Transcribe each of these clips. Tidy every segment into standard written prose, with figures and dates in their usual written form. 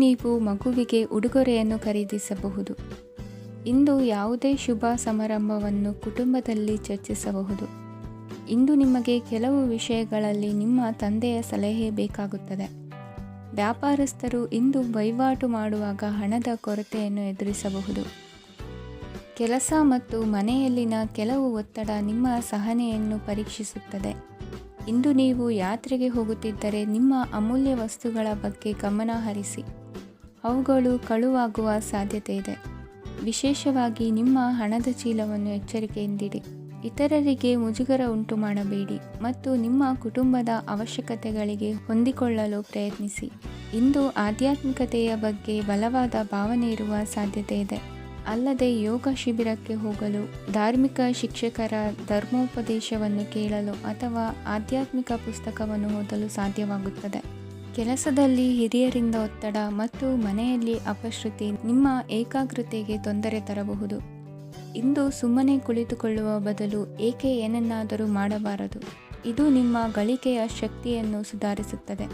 ನೀವು ಮಗುವಿಗೆ ಉಡುಗೊರೆಯನ್ನು ಖರೀದಿಸಬಹುದು. ಇಂದು ಯಾವುದೇ ಶುಭ ಸಮಾರಂಭವನ್ನು ಕುಟುಂಬದಲ್ಲಿ ಚರ್ಚಿಸಬಹುದು. ಇಂದು ನಿಮಗೆ ಕೆಲವು ವಿಷಯಗಳಲ್ಲಿ ನಿಮ್ಮ ತಂದೆಯ ಸಲಹೆ ಬೇಕಾಗುತ್ತದೆ. ವ್ಯಾಪಾರಸ್ಥರು ಇಂದು ವಹಿವಾಟು ಮಾಡುವಾಗ ಹಣದ ಕೊರತೆಯನ್ನು ಎದುರಿಸಬಹುದು. ಕೆಲಸ ಮತ್ತು ಮನೆಯಲ್ಲಿನ ಕೆಲವು ಒತ್ತಡ ನಿಮ್ಮ ಸಹನೆಯನ್ನು ಪರೀಕ್ಷಿಸುತ್ತದೆ. ಇಂದು ನೀವು ಯಾತ್ರೆಗೆ ಹೋಗುತ್ತಿದ್ದರೆ ನಿಮ್ಮ ಅಮೂಲ್ಯ ವಸ್ತುಗಳ ಬಗ್ಗೆ ಗಮನ ಹರಿಸಿ. ಅವುಗಳು ಕಳುವಾಗುವ ಸಾಧ್ಯತೆ ಇದೆ. ವಿಶೇಷವಾಗಿ ನಿಮ್ಮ ಹಣದ ಚೀಲವನ್ನು ಎಚ್ಚರಿಕೆಯಿಂದಿಡಿ. ಇತರರಿಗೆ ಮುಜುಗರ ಉಂಟು ಮಾಡಬೇಡಿ ಮತ್ತು ನಿಮ್ಮ ಕುಟುಂಬದ ಅವಶ್ಯಕತೆಗಳಿಗೆ ಹೊಂದಿಕೊಳ್ಳಲು ಪ್ರಯತ್ನಿಸಿ. ಇಂದು ಆಧ್ಯಾತ್ಮಿಕತೆಯ ಬಗ್ಗೆ ಬಲವಾದ ಭಾವನೆ ಇರುವ ಸಾಧ್ಯತೆ ಇದೆ. ಅಲ್ಲದೆ ಯೋಗ ಶಿಬಿರಕ್ಕೆ ಹೋಗಲು, ಧಾರ್ಮಿಕ ಶಿಕ್ಷಕರ ಧರ್ಮೋಪದೇಶವನ್ನು ಕೇಳಲು ಅಥವಾ ಆಧ್ಯಾತ್ಮಿಕ ಪುಸ್ತಕವನ್ನು ಓದಲು ಸಾಧ್ಯವಾಗುತ್ತದೆ. ಕೆಲಸದಲ್ಲಿ ಹಿರಿಯರಿಂದ ಒತ್ತಡ ಮತ್ತು ಮನೆಯಲ್ಲಿ ಅಪಶ್ರುತಿ ನಿಮ್ಮ ಏಕಾಗ್ರತೆಗೆ ತೊಂದರೆ ತರಬಹುದು. ಇಂದು ಸುಮ್ಮನೆ ಕುಳಿತುಕೊಳ್ಳುವ ಬದಲು ಏಕೆ ಏನನ್ನಾದರೂ ಮಾಡಬಾರದು. ಇದು ನಿಮ್ಮ ಗಳಿಕೆಯ ಶಕ್ತಿಯನ್ನು ಸುಧಾರಿಸುತ್ತದೆ.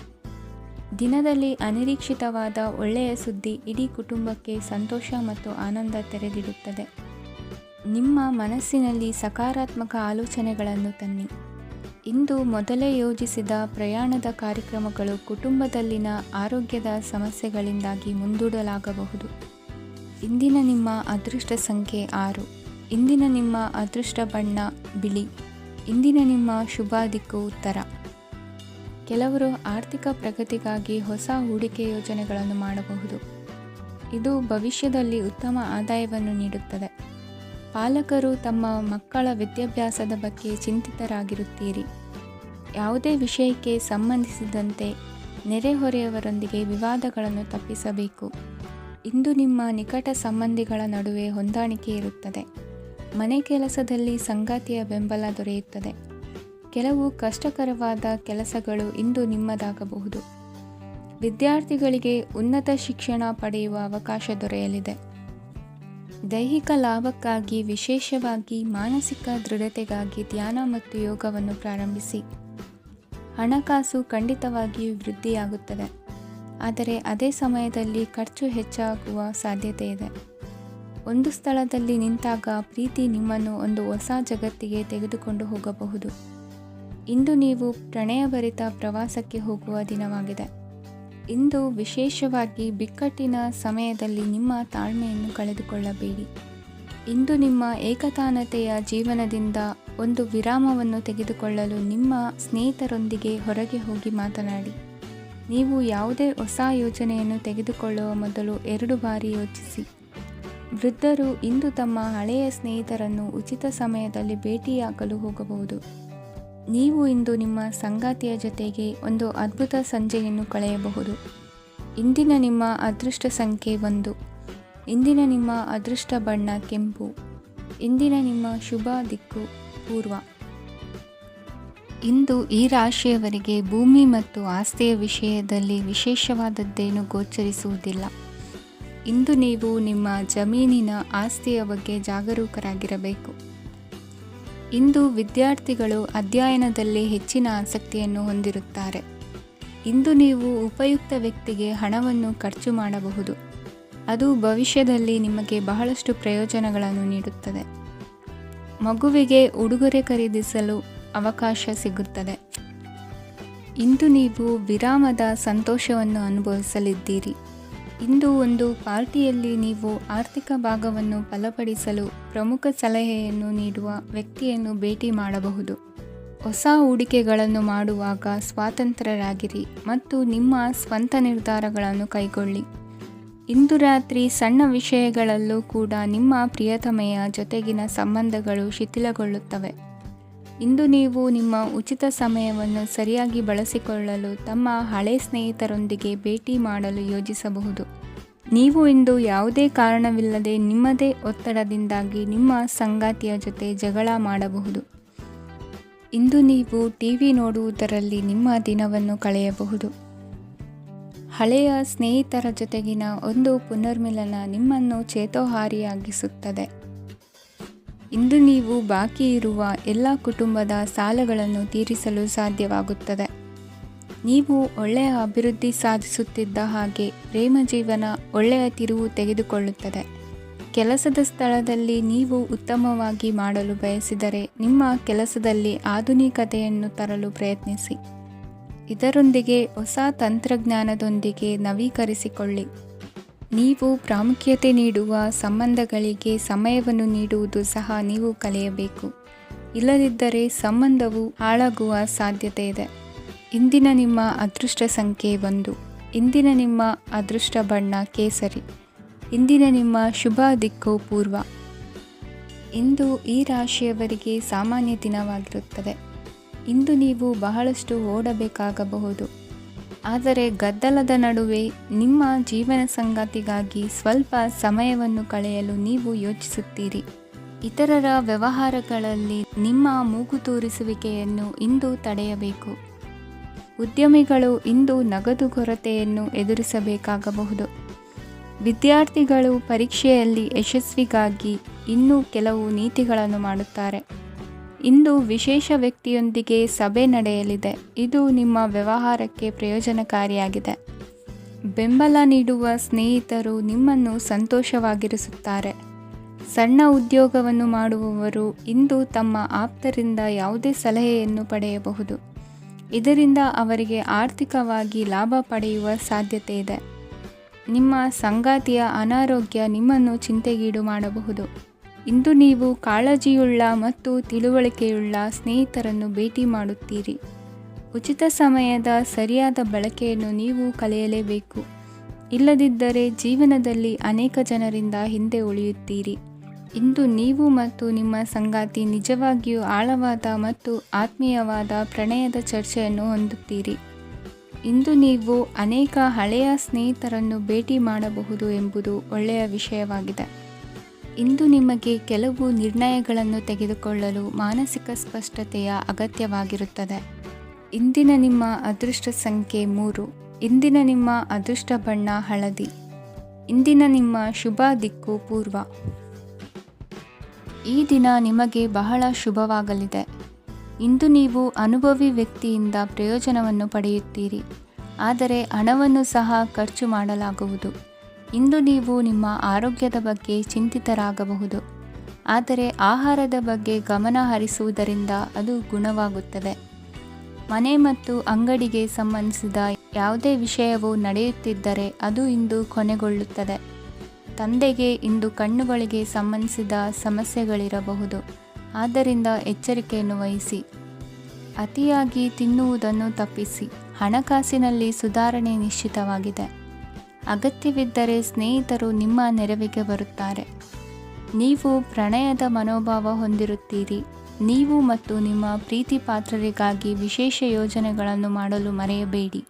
ದಿನದಲ್ಲಿ ಅನಿರೀಕ್ಷಿತವಾದ ಒಳ್ಳೆಯ ಸುದ್ದಿ ಇಡೀ ಕುಟುಂಬಕ್ಕೆ ಸಂತೋಷ ಮತ್ತು ಆನಂದ ತೆರೆದಿಡುತ್ತದೆ. ನಿಮ್ಮ ಮನಸ್ಸಿನಲ್ಲಿ ಸಕಾರಾತ್ಮಕ ಆಲೋಚನೆಗಳನ್ನು ತನ್ನಿ. ಇಂದು ಮೊದಲೇ ಯೋಜಿಸಿದ ಪ್ರಯಾಣದ ಕಾರ್ಯಕ್ರಮಗಳು ಕುಟುಂಬದಲ್ಲಿನ ಆರೋಗ್ಯದ ಸಮಸ್ಯೆಗಳಿಂದಾಗಿ ಮುಂದೂಡಲಾಗಬಹುದು. ಇಂದಿನ ನಿಮ್ಮ ಅದೃಷ್ಟ ಸಂಖ್ಯೆ 6. ಇಂದಿನ ನಿಮ್ಮ ಅದೃಷ್ಟ ಬಣ್ಣ ಬಿಳಿ. ಇಂದಿನ ನಿಮ್ಮ ಶುಭ ದಿಕ್ಕು ಉತ್ತರ. ಕೆಲವರು ಆರ್ಥಿಕ ಪ್ರಗತಿಗಾಗಿ ಹೊಸ ಹೂಡಿಕೆ ಯೋಜನೆಗಳನ್ನು ಮಾಡಬಹುದು. ಇದು ಭವಿಷ್ಯದಲ್ಲಿ ಉತ್ತಮ ಆದಾಯವನ್ನು ನೀಡುತ್ತದೆ. ಪಾಲಕರು ತಮ್ಮ ಮಕ್ಕಳ ವಿದ್ಯಾಭ್ಯಾಸದ ಬಗ್ಗೆ ಚಿಂತಿತರಾಗಿರುತ್ತೀರಿ. ಯಾವುದೇ ವಿಷಯಕ್ಕೆ ಸಂಬಂಧಿಸಿದಂತೆ ನೆರೆಹೊರೆಯವರೊಂದಿಗೆ ವಿವಾದಗಳನ್ನು ತಪ್ಪಿಸಬೇಕು. ಇಂದು ನಿಮ್ಮ ನಿಕಟ ಸಂಬಂಧಿಗಳ ನಡುವೆ ಹೊಂದಾಣಿಕೆ ಇರುತ್ತದೆ. ಮನೆ ಕೆಲಸದಲ್ಲಿ ಸಂಗಾತಿಯ ಬೆಂಬಲ ದೊರೆಯುತ್ತದೆ. ಕೆಲವು ಕಷ್ಟಕರವಾದ ಕೆಲಸಗಳು ಇಂದು ನಿಮ್ಮದಾಗಬಹುದು. ವಿದ್ಯಾರ್ಥಿಗಳಿಗೆ ಉನ್ನತ ಶಿಕ್ಷಣ ಪಡೆಯುವ ಅವಕಾಶ ದೊರೆಯಲಿದೆ. ದೈಹಿಕ ಲಾಭಕ್ಕಾಗಿ, ವಿಶೇಷವಾಗಿ ಮಾನಸಿಕ ದೃಢತೆಗಾಗಿ ಧ್ಯಾನ ಮತ್ತು ಯೋಗವನ್ನು ಪ್ರಾರಂಭಿಸಿ. ಹಣಕಾಸು ಖಂಡಿತವಾಗಿಯೂ ವೃದ್ಧಿಯಾಗುತ್ತದೆ, ಆದರೆ ಅದೇ ಸಮಯದಲ್ಲಿ ಖರ್ಚು ಹೆಚ್ಚಾಗುವ ಸಾಧ್ಯತೆ ಇದೆ. ಒಂದು ಸ್ಥಳದಲ್ಲಿ ನಿಂತಾಗ ಪ್ರೀತಿ ನಿಮ್ಮನ್ನು ಒಂದು ಹೊಸ ಜಗತ್ತಿಗೆ ತೆಗೆದುಕೊಂಡು ಹೋಗಬಹುದು. ಇಂದು ನೀವು ಪ್ರಣಯಭರಿತ ಪ್ರವಾಸಕ್ಕೆ ಹೋಗುವ ದಿನವಾಗಿದೆ. ಇಂದು ವಿಶೇಷವಾಗಿ ಬಿಕ್ಕಟ್ಟಿನ ಸಮಯದಲ್ಲಿ ನಿಮ್ಮ ತಾಳ್ಮೆಯನ್ನು ಕಳೆದುಕೊಳ್ಳಬೇಡಿ. ಇಂದು ನಿಮ್ಮ ಏಕತಾನತೆಯ ಜೀವನದಿಂದ ಒಂದು ವಿರಾಮವನ್ನು ತೆಗೆದುಕೊಳ್ಳಲು ನಿಮ್ಮ ಸ್ನೇಹಿತರೊಂದಿಗೆ ಹೊರಗೆ ಹೋಗಿ ಮಾತನಾಡಿ. ನೀವು ಯಾವುದೇ ಹೊಸ ಯೋಜನೆಯನ್ನು ತೆಗೆದುಕೊಳ್ಳುವ ಮೊದಲು 2 ಬಾರಿ ಯೋಚಿಸಿ. ವೃದ್ಧರು ಇಂದು ತಮ್ಮ ಹಳೆಯ ಸ್ನೇಹಿತರನ್ನು ಉಚಿತ ಸಮಯದಲ್ಲಿ ಭೇಟಿಯಾಗಲು ಹೋಗಬಹುದು. ನೀವು ಇಂದು ನಿಮ್ಮ ಸಂಗಾತಿಯ ಜೊತೆಗೆ ಒಂದು ಅದ್ಭುತ ಸಂಜೆಯನ್ನು ಕಳೆಯಬಹುದು. ಇಂದಿನ ನಿಮ್ಮ ಅದೃಷ್ಟ ಸಂಖ್ಯೆ 1. ಇಂದಿನ ನಿಮ್ಮ ಅದೃಷ್ಟ ಬಣ್ಣ ಕೆಂಪು. ಇಂದಿನ ನಿಮ್ಮ ಶುಭ ದಿಕ್ಕು ಪೂರ್ವ. ಇಂದು ಈ ರಾಶಿಯವರಿಗೆ ಭೂಮಿ ಮತ್ತು ಆಸ್ತಿಯ ವಿಷಯದಲ್ಲಿ ವಿಶೇಷವಾದದ್ದೇನು ಗೋಚರಿಸುವುದಿಲ್ಲ. ಇಂದು ನೀವು ನಿಮ್ಮ ಜಮೀನಿನ ಆಸ್ತಿಯ ಬಗ್ಗೆ ಜಾಗರೂಕರಾಗಿರಬೇಕು. ಇಂದು ವಿದ್ಯಾರ್ಥಿಗಳು ಅಧ್ಯಯನದಲ್ಲಿ ಹೆಚ್ಚಿನ ಆಸಕ್ತಿಯನ್ನು ಹೊಂದಿರುತ್ತಾರೆ. ಇಂದು ನೀವು ಉಪಯುಕ್ತ ವ್ಯಕ್ತಿಗೆ ಹಣವನ್ನು ಖರ್ಚು ಮಾಡಬಹುದು. ಅದು ಭವಿಷ್ಯದಲ್ಲಿ ನಿಮಗೆ ಬಹಳಷ್ಟು ಪ್ರಯೋಜನಗಳನ್ನು ನೀಡುತ್ತದೆ. ಮಗುವಿಗೆ ಉಡುಗೊರೆ ಖರೀದಿಸಲು ಅವಕಾಶ ಸಿಗುತ್ತದೆ. ಇಂದು ನೀವು ವಿರಾಮದ ಸಂತೋಷವನ್ನು ಅನುಭವಿಸಲಿದ್ದೀರಿ. ಇಂದು ಒಂದು ಪಾರ್ಟಿಯಲ್ಲಿ ನೀವು ಆರ್ಥಿಕ ಭಾಗವನ್ನು ಬಲಪಡಿಸಲು ಪ್ರಮುಖ ಸಲಹೆಯನ್ನು ನೀಡುವ ವ್ಯಕ್ತಿಯನ್ನು ಭೇಟಿ ಮಾಡಬಹುದು. ಹೊಸ ಹೂಡಿಕೆಗಳನ್ನು ಮಾಡುವಾಗ ಸ್ವಾತಂತ್ರ್ಯರಾಗಿರಿ ಮತ್ತು ನಿಮ್ಮ ಸ್ವಂತ ನಿರ್ಧಾರಗಳನ್ನು ಕೈಗೊಳ್ಳಿ. ಇಂದು ರಾತ್ರಿ ಸಣ್ಣ ವಿಷಯಗಳಲ್ಲೂ ಕೂಡ ನಿಮ್ಮ ಪ್ರಿಯತಮೆಯ ಜೊತೆಗಿನ ಸಂಬಂಧಗಳು ಶಿಥಿಲಗೊಳ್ಳುತ್ತವೆ. ಇಂದು ನೀವು ನಿಮ್ಮ ಉಚಿತ ಸಮಯವನ್ನು ಸರಿಯಾಗಿ ಬಳಸಿಕೊಳ್ಳಲು ತಮ್ಮ ಹಳೆ ಸ್ನೇಹಿತರೊಂದಿಗೆ ಭೇಟಿ ಮಾಡಲು ಯೋಜಿಸಬಹುದು. ನೀವು ಇಂದು ಯಾವುದೇ ಕಾರಣವಿಲ್ಲದೆ ನಿಮ್ಮದೇ ಒತ್ತಡದಿಂದಾಗಿ ನಿಮ್ಮ ಸಂಗಾತಿಯ ಜೊತೆ ಜಗಳ ಮಾಡಬಹುದು. ಇಂದು ನೀವು ಟಿವಿ ನೋಡುವುದರಲ್ಲಿ ನಿಮ್ಮ ದಿನವನ್ನು ಕಳೆಯಬಹುದು. ಹಳೆಯ ಸ್ನೇಹಿತರ ಜೊತೆಗಿನ ಒಂದು ಪುನರ್ಮಿಲನ ನಿಮ್ಮನ್ನು ಚೇತೋಹಾರಿಯಾಗಿಸುತ್ತದೆ. ಇಂದು ನೀವು ಬಾಕಿ ಇರುವ ಎಲ್ಲ ಕುಟುಂಬದ ಸಾಲಗಳನ್ನು ತೀರಿಸಲು ಸಾಧ್ಯವಾಗುತ್ತದೆ. ನೀವು ಒಳ್ಳೆಯ ಅಭಿವೃದ್ಧಿ ಸಾಧಿಸುತ್ತಿದ್ದ ಹಾಗೆ ಪ್ರೇಮ ಜೀವನ ಒಳ್ಳೆಯ ತಿರುವು ತೆಗೆದುಕೊಳ್ಳುತ್ತದೆ. ಕೆಲಸದ ಸ್ಥಳದಲ್ಲಿ ನೀವು ಉತ್ತಮವಾಗಿ ಮಾಡಲು ಬಯಸಿದರೆ ನಿಮ್ಮ ಕೆಲಸದಲ್ಲಿ ಆಧುನಿಕತೆಯನ್ನು ತರಲು ಪ್ರಯತ್ನಿಸಿ. ಇದರೊಂದಿಗೆ ಹೊಸ ತಂತ್ರಜ್ಞಾನದೊಂದಿಗೆ ನವೀಕರಿಸಿಕೊಳ್ಳಿ. ನೀವು ಪ್ರಾಮುಖ್ಯತೆ ನೀಡುವ ಸಂಬಂಧಗಳಿಗೆ ಸಮಯವನ್ನು ನೀಡುವುದು ಸಹ ನೀವು ಕಲಿಯಬೇಕು. ಇಲ್ಲದಿದ್ದರೆ ಸಂಬಂಧವು ಹಾಳಾಗುವ ಸಾಧ್ಯತೆ ಇದೆ. ಇಂದಿನ ನಿಮ್ಮ ಅದೃಷ್ಟ ಸಂಖ್ಯೆ 1. ಇಂದಿನ ನಿಮ್ಮ ಅದೃಷ್ಟ ಬಣ್ಣ ಕೇಸರಿ. ಇಂದಿನ ನಿಮ್ಮ ಶುಭ ದಿಕ್ಕು ಪೂರ್ವ. ಇಂದು ಈ ರಾಶಿಯವರಿಗೆ ಸಾಮಾನ್ಯ ದಿನವಾಗಿರುತ್ತದೆ. ಇಂದು ನೀವು ಬಹಳಷ್ಟು ಓಡಬೇಕಾಗಬಹುದು. ಆದರೆ ಗದ್ದಲದ ನಡುವೆ ನಿಮ್ಮ ಜೀವನ ಸಂಗಾತಿಗಾಗಿ ಸ್ವಲ್ಪ ಸಮಯವನ್ನು ಕಳೆಯಲು ನೀವು ಯೋಚಿಸುತ್ತೀರಿ. ಇತರರ ವ್ಯವಹಾರಗಳಲ್ಲಿ ನಿಮ್ಮ ಮೂಗು ತೂರಿಸುವಿಕೆಯನ್ನು ಇಂದು ತಡೆಯಬೇಕು. ಉದ್ಯಮಿಗಳು ಇಂದು ನಗದು ಕೊರತೆಯನ್ನು ಎದುರಿಸಬೇಕಾಗಬಹುದು. ವಿದ್ಯಾರ್ಥಿಗಳು ಪರೀಕ್ಷೆಯಲ್ಲಿ ಯಶಸ್ವಿಗಾಗಿ ಇನ್ನೂ ಕೆಲವು ನೀತಿಗಳನ್ನು ಮಾಡುತ್ತಾರೆ. ಇಂದು ವಿಶೇಷ ವ್ಯಕ್ತಿಯೊಂದಿಗೆ ಸಭೆ ನಡೆಯಲಿದೆ. ಇದು ನಿಮ್ಮ ವ್ಯವಹಾರಕ್ಕೆ ಪ್ರಯೋಜನಕಾರಿಯಾಗಿದೆ. ಬೆಂಬಲ ನೀಡುವ ಸ್ನೇಹಿತರು ನಿಮ್ಮನ್ನು ಸಂತೋಷವಾಗಿರಿಸುತ್ತಾರೆ. ಸಣ್ಣ ಉದ್ಯೋಗವನ್ನು ಮಾಡುವವರು ಇಂದು ತಮ್ಮ ಆಪ್ತರಿಂದ ಯಾವುದೇ ಸಲಹೆಯನ್ನು ಪಡೆಯಬಹುದು. ಇದರಿಂದ ಅವರಿಗೆ ಆರ್ಥಿಕವಾಗಿ ಲಾಭ ಪಡೆಯುವ ಸಾಧ್ಯತೆ ಇದೆ. ನಿಮ್ಮ ಸಂಗಾತಿಯ ಅನಾರೋಗ್ಯ ನಿಮ್ಮನ್ನು ಚಿಂತೆಗೀಡು ಮಾಡಬಹುದು. ಇಂದು ನೀವು ಕಾಳಜಿಯುಳ್ಳ ಮತ್ತು ತಿಳುವಳಿಕೆಯುಳ್ಳ ಸ್ನೇಹಿತರನ್ನು ಭೇಟಿ ಮಾಡುತ್ತೀರಿ. ಉಚಿತ ಸಮಯದ ಸರಿಯಾದ ಬಳಕೆಯನ್ನು ನೀವು ಕಲಿಯಲೇಬೇಕು. ಇಲ್ಲದಿದ್ದರೆ ಜೀವನದಲ್ಲಿ ಅನೇಕ ಜನರಿಂದ ಹಿಂದೆ ಉಳಿಯುತ್ತೀರಿ. ಇಂದು ನೀವು ಮತ್ತು ನಿಮ್ಮ ಸಂಗಾತಿ ನಿಜವಾಗಿಯೂ ಆಳವಾದ ಮತ್ತು ಆತ್ಮೀಯವಾದ ಪ್ರಣಯದ ಚರ್ಚೆಯನ್ನು ಹೊಂದುತ್ತೀರಿ. ಇಂದು ನೀವು ಅನೇಕ ಹಳೆಯ ಸ್ನೇಹಿತರನ್ನು ಭೇಟಿ ಮಾಡಬಹುದು ಎಂಬುದು ಒಳ್ಳೆಯ ವಿಷಯವಾಗಿದೆ. ಇಂದು ನಿಮಗೆ ಕೆಲವು ನಿರ್ಣಯಗಳನ್ನು ತೆಗೆದುಕೊಳ್ಳಲು ಮಾನಸಿಕ ಸ್ಪಷ್ಟತೆಯ ಅಗತ್ಯವಾಗಿರುತ್ತದೆ. ಇಂದಿನ ನಿಮ್ಮ ಅದೃಷ್ಟ ಸಂಖ್ಯೆ 3. ಇಂದಿನ ನಿಮ್ಮ ಅದೃಷ್ಟ ಬಣ್ಣ ಹಳದಿ. ಇಂದಿನ ನಿಮ್ಮ ಶುಭ ದಿಕ್ಕು ಪೂರ್ವ. ಈ ದಿನ ನಿಮಗೆ ಬಹಳ ಶುಭವಾಗಲಿದೆ. ಇಂದು ನೀವು ಅನುಭವಿ ವ್ಯಕ್ತಿಯಿಂದ ಪ್ರಯೋಜನವನ್ನು ಪಡೆಯುತ್ತೀರಿ. ಆದರೆ ಹಣವನ್ನು ಸಹ ಖರ್ಚು ಮಾಡಲಾಗುವುದು. ಇಂದು ನೀವು ನಿಮ್ಮ ಆರೋಗ್ಯದ ಬಗ್ಗೆ ಚಿಂತಿತರಾಗಬಹುದು. ಆದರೆ ಆಹಾರದ ಬಗ್ಗೆ ಗಮನ ಹರಿಸುವುದರಿಂದ ಅದು ಗುಣವಾಗುತ್ತದೆ. ಮನೆ ಮತ್ತು ಅಂಗಡಿಗೆ ಸಂಬಂಧಿಸಿದ ಯಾವುದೇ ವಿಷಯವು ನಡೆಯುತ್ತಿದ್ದರೆ ಅದು ಇಂದು ಕೊನೆಗೊಳ್ಳುತ್ತದೆ. ತಂದೆಗೆ ಇಂದು ಕಣ್ಣುಗಳಿಗೆ ಸಂಬಂಧಿಸಿದ ಸಮಸ್ಯೆಗಳಿರಬಹುದು. ಆದ್ದರಿಂದ ಎಚ್ಚರಿಕೆಯನ್ನು ವಹಿಸಿ. ಅತಿಯಾಗಿ ತಿನ್ನುವುದನ್ನು ತಪ್ಪಿಸಿ. ಹಣಕಾಸಿನಲ್ಲಿ ಸುಧಾರಣೆ ನಿಶ್ಚಿತವಾಗಿದೆ. ಅಗತ್ಯವಿದ್ದರೆ ಸ್ನೇಹಿತರು ನಿಮ್ಮ ನೆರವಿಗೆ ಬರುತ್ತಾರೆ. ನೀವು ಪ್ರಣಯದ ಮನೋಭಾವ ಹೊಂದಿರುತ್ತೀರಿ. ನೀವು ಮತ್ತು ನಿಮ್ಮ ಪ್ರೀತಿ ಪಾತ್ರರಿಗಾಗಿ ವಿಶೇಷ ಯೋಜನೆಗಳನ್ನು ಮಾಡಲು ಮರೆಯಬೇಡಿ.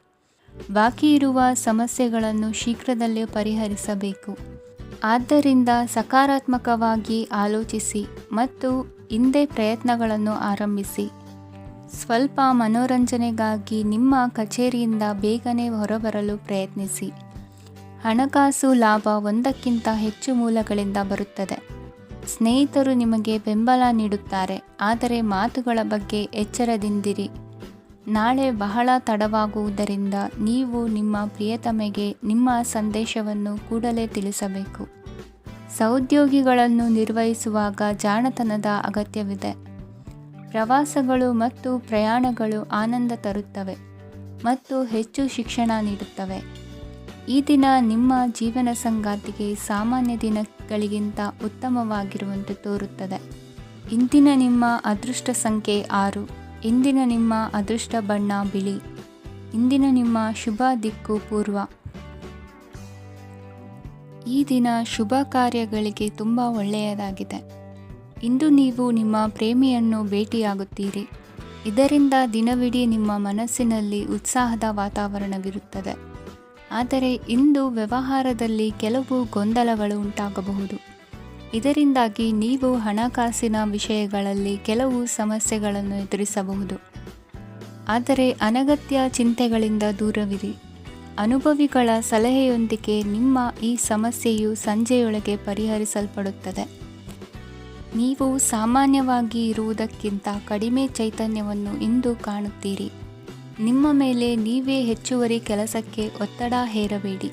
ಬಾಕಿ ಇರುವ ಸಮಸ್ಯೆಗಳನ್ನು ಶೀಘ್ರದಲ್ಲೇ ಪರಿಹರಿಸಬೇಕು. ಆದ್ದರಿಂದ ಸಕಾರಾತ್ಮಕವಾಗಿ ಆಲೋಚಿಸಿ ಮತ್ತು ಇಂದೇ ಪ್ರಯತ್ನಗಳನ್ನು ಆರಂಭಿಸಿ. ಸ್ವಲ್ಪ ಮನೋರಂಜನೆಗಾಗಿ ನಿಮ್ಮ ಕಚೇರಿಯಿಂದ ಬೇಗನೆ ಹೊರಬರಲು ಪ್ರಯತ್ನಿಸಿ. ಹಣಕಾಸು ಲಾಭ ಒಂದಕ್ಕಿಂತ ಹೆಚ್ಚು ಮೂಲಗಳಿಂದ ಬರುತ್ತದೆ. ಸ್ನೇಹಿತರು ನಿಮಗೆ ಬೆಂಬಲ ನೀಡುತ್ತಾರೆ. ಆದರೆ ಮಾತುಗಳ ಬಗ್ಗೆ ಎಚ್ಚರದಿಂದಿರಿ. ನಾಳೆ ಬಹಳ ತಡವಾಗುವುದರಿಂದ ನೀವು ನಿಮ್ಮ ಪ್ರಿಯತಮೆಗೆ ನಿಮ್ಮ ಸಂದೇಶವನ್ನು ಕೂಡಲೇ ತಿಳಿಸಬೇಕು. ಸಹೋದ್ಯೋಗಿಗಳನ್ನು ನಿರ್ವಹಿಸುವಾಗ ಜಾಣತನದ ಅಗತ್ಯವಿದೆ. ಪ್ರವಾಸಗಳು ಮತ್ತು ಪ್ರಯಾಣಗಳು ಆನಂದ ತರುತ್ತವೆ ಮತ್ತು ಹೆಚ್ಚು ಶಿಕ್ಷಣ ನೀಡುತ್ತವೆ. ಈ ದಿನ ನಿಮ್ಮ ಜೀವನ ಸಂಗಾತಿಗೆ ಸಾಮಾನ್ಯ ದಿನಗಳಿಗಿಂತ ಉತ್ತಮವಾಗಿರುವಂತೆ ತೋರುತ್ತದೆ. ಇಂದಿನ ನಿಮ್ಮ ಅದೃಷ್ಟ ಸಂಖ್ಯೆ 6. ಇಂದಿನ ನಿಮ್ಮ ಅದೃಷ್ಟ ಬಣ್ಣ ಬಿಳಿ. ಇಂದಿನ ನಿಮ್ಮ ಶುಭ ದಿಕ್ಕು ಪೂರ್ವ. ಈ ದಿನ ಶುಭ ಕಾರ್ಯಗಳಿಗೆ ತುಂಬ ಒಳ್ಳೆಯದಾಗಿದೆ. ಇಂದು ನೀವು ನಿಮ್ಮ ಪ್ರೇಮಿಯನ್ನು ಭೇಟಿಯಾಗುತ್ತೀರಿ. ಇದರಿಂದ ದಿನವಿಡೀ ನಿಮ್ಮ ಮನಸ್ಸಿನಲ್ಲಿ ಉತ್ಸಾಹದ ವಾತಾವರಣವಿರುತ್ತದೆ. ಆದರೆ ಇಂದು ವ್ಯವಹಾರದಲ್ಲಿ ಕೆಲವು ಗೊಂದಲಗಳು ಉಂಟಾಗಬಹುದು. ಇದರಿಂದಾಗಿ ನೀವು ಹಣಕಾಸಿನ ವಿಷಯಗಳಲ್ಲಿ ಕೆಲವು ಸಮಸ್ಯೆಗಳನ್ನು ಎದುರಿಸಬಹುದು. ಆದರೆ ಅನಗತ್ಯ ಚಿಂತೆಗಳಿಂದ ದೂರವಿರಿ. ಅನುಭವಿಗಳ ಸಲಹೆಯೊಂದಿಗೆ ನಿಮ್ಮ ಈ ಸಮಸ್ಯೆಯು ಸಂಜೆಯೊಳಗೆ ಪರಿಹರಿಸಲ್ಪಡುತ್ತದೆ. ನೀವು ಸಾಮಾನ್ಯವಾಗಿ ಇರುವುದಕ್ಕಿಂತ ಕಡಿಮೆ ಚೈತನ್ಯವನ್ನು ಇಂದು ಕಾಣುತ್ತೀರಿ. ನಿಮ್ಮ ಮೇಲೆ ನೀವೇ ಹೆಚ್ಚುವರಿ ಕೆಲಸಕ್ಕೆ ಒತ್ತಡ ಹೇರಬೇಡಿ.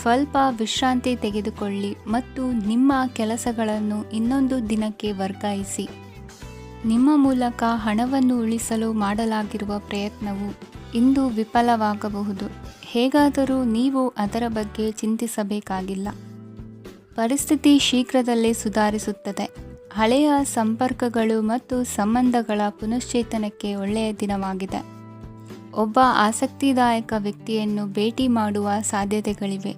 ಸ್ವಲ್ಪ ವಿಶ್ರಾಂತಿ ತೆಗೆದುಕೊಳ್ಳಿ ಮತ್ತು ನಿಮ್ಮ ಕೆಲಸಗಳನ್ನು ಇನ್ನೊಂದು ದಿನಕ್ಕೆ ವರ್ಗಾಯಿಸಿ. ನಿಮ್ಮ ಮೂಲಕ ಹಣವನ್ನು ಉಳಿಸಲು ಮಾಡಲಾಗಿರುವ ಪ್ರಯತ್ನವು ಇಂದು ವಿಫಲವಾಗಬಹುದು. ಹೇಗಾದರೂ ನೀವು ಅದರ ಬಗ್ಗೆ ಚಿಂತಿಸಬೇಕಾಗಿಲ್ಲ. ಪರಿಸ್ಥಿತಿ ಶೀಘ್ರದಲ್ಲೇ ಸುಧಾರಿಸುತ್ತದೆ. ಹಳೆಯ ಸಂಪರ್ಕಗಳು ಮತ್ತು ಸಂಬಂಧಗಳ ಪುನಶ್ಚೇತನಕ್ಕೆ ಒಳ್ಳೆಯ ದಿನವಾಗಿದೆ. ಒಬ್ಬ ಆಸಕ್ತಿದಾಯಕ ವ್ಯಕ್ತಿಯನ್ನು ಭೇಟಿ ಮಾಡುವ ಸಾಧ್ಯತೆಗಳಿವೆ.